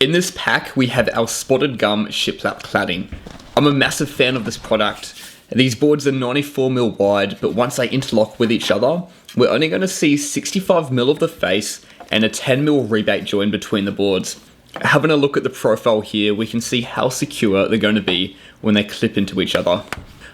In this pack, we have our Spottesd Gum Shiplap Cladding. I'm a massive fan of this product. These boards are 94mm wide, but once they interlock with each other, we're only going to see 65mm of the face and a 10mm rebate join between the boards. Having a look at the profile here, we can see how secure they're going to be when they clip into each other.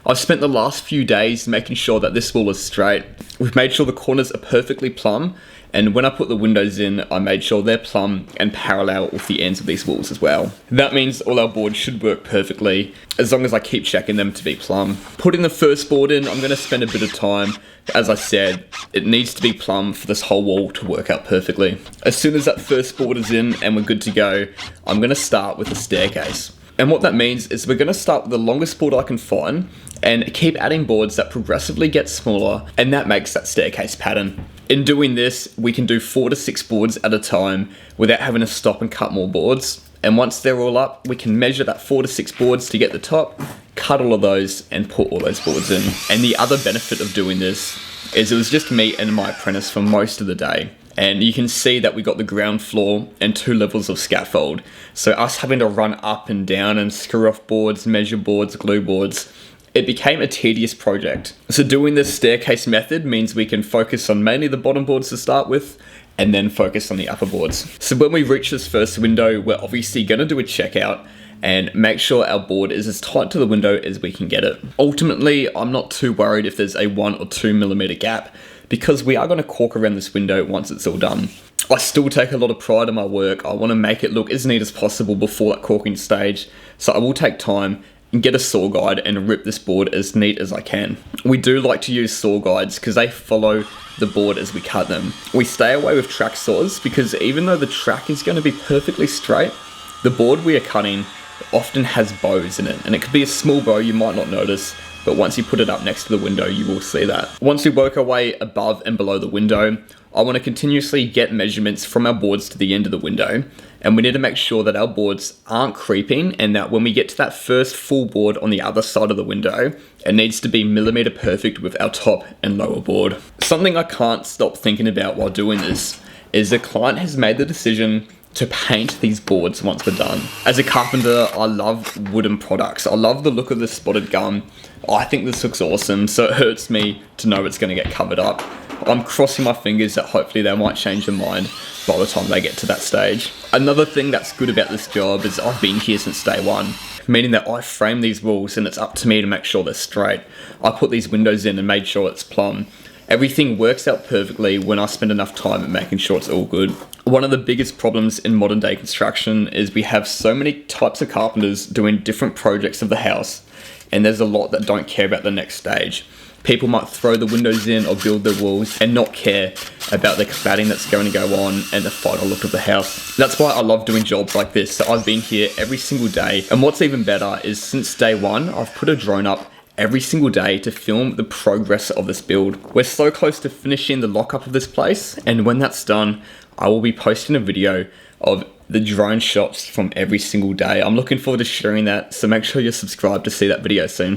I've spent the last few days making sure that this wall is straight. We've made sure the corners are perfectly plumb, and when I put the windows in, I made sure they're plumb and parallel with the ends of these walls as well. That means all our boards should work perfectly, as long as I keep checking them to be plumb. Putting the first board in, I'm going to spend a bit of time. As I said, it needs to be plumb for this whole wall to work out perfectly. As soon as that first board is in and we're good to go, I'm going to start with the staircase. And what that means is we're going to start with the longest board I can find and keep adding boards that progressively get smaller, and that makes that staircase pattern. In doing this, we can do 4 to 6 boards at a time without having to stop and cut more boards. And once they're all up, we can measure that 4 to 6 boards to get the top, cut all of those and put all those boards in. And the other benefit of doing this is it was just me and my apprentice for most of the day. And you can see that we got the ground floor and 2 levels of scaffold. So us having to run up and down and screw off boards, measure boards, glue boards, it became a tedious project. So doing this staircase method means we can focus on mainly the bottom boards to start with, and then focus on the upper boards. So when we reach this first window, we're obviously going to do a checkout and make sure our board is as tight to the window as we can get it. Ultimately, I'm not too worried if there's a 1 or 2mm gap, because we are going to cork around this window once it's all done. I still take a lot of pride in my work. I want to make it look as neat as possible before that corking stage, so I will take time and get a saw guide and rip this board as neat as I can. We do like to use saw guides because they follow the board as we cut them. We stay away with track saws because even though the track is going to be perfectly straight, the board we are cutting often has bows in it, and it could be a small bow you might not notice, but once you put it up next to the window, you will see that. Once we work our way above and below the window, I want to continuously get measurements from our boards to the end of the window, and we need to make sure that our boards aren't creeping, and that when we get to that first full board on the other side of the window, it needs to be millimeter perfect with our top and lower board. Something I can't stop thinking about while doing this is the client has made the decision to paint these boards once we're done. As a carpenter, I love wooden products. I love the look of this Spottesd Gum. I think this looks awesome, so it hurts me to know it's going to get covered up. I'm crossing my fingers that hopefully they might change their mind by the time they get to that stage. Another thing that's good about this job is I've been here since day one, meaning that I frame these walls and it's up to me to make sure they're straight. I put these windows in and made sure it's plumb. Everything works out perfectly when I spend enough time at making sure it's all good. One of the biggest problems in modern day construction is we have so many types of carpenters doing different projects of the house, and there's a lot that don't care about the next stage. People might throw the windows in or build the walls and not care about the cladding that's going to go on and the final look of the house. That's why I love doing jobs like this. So I've been here every single day, and what's even better is since day one, I've put a drone up every single day to film the progress of this build. We're so close to finishing the lockup of this place, and when that's done, I will be posting a video of the drone shots from every single day. I'm looking forward to sharing that, so make sure you're subscribed to see that video soon.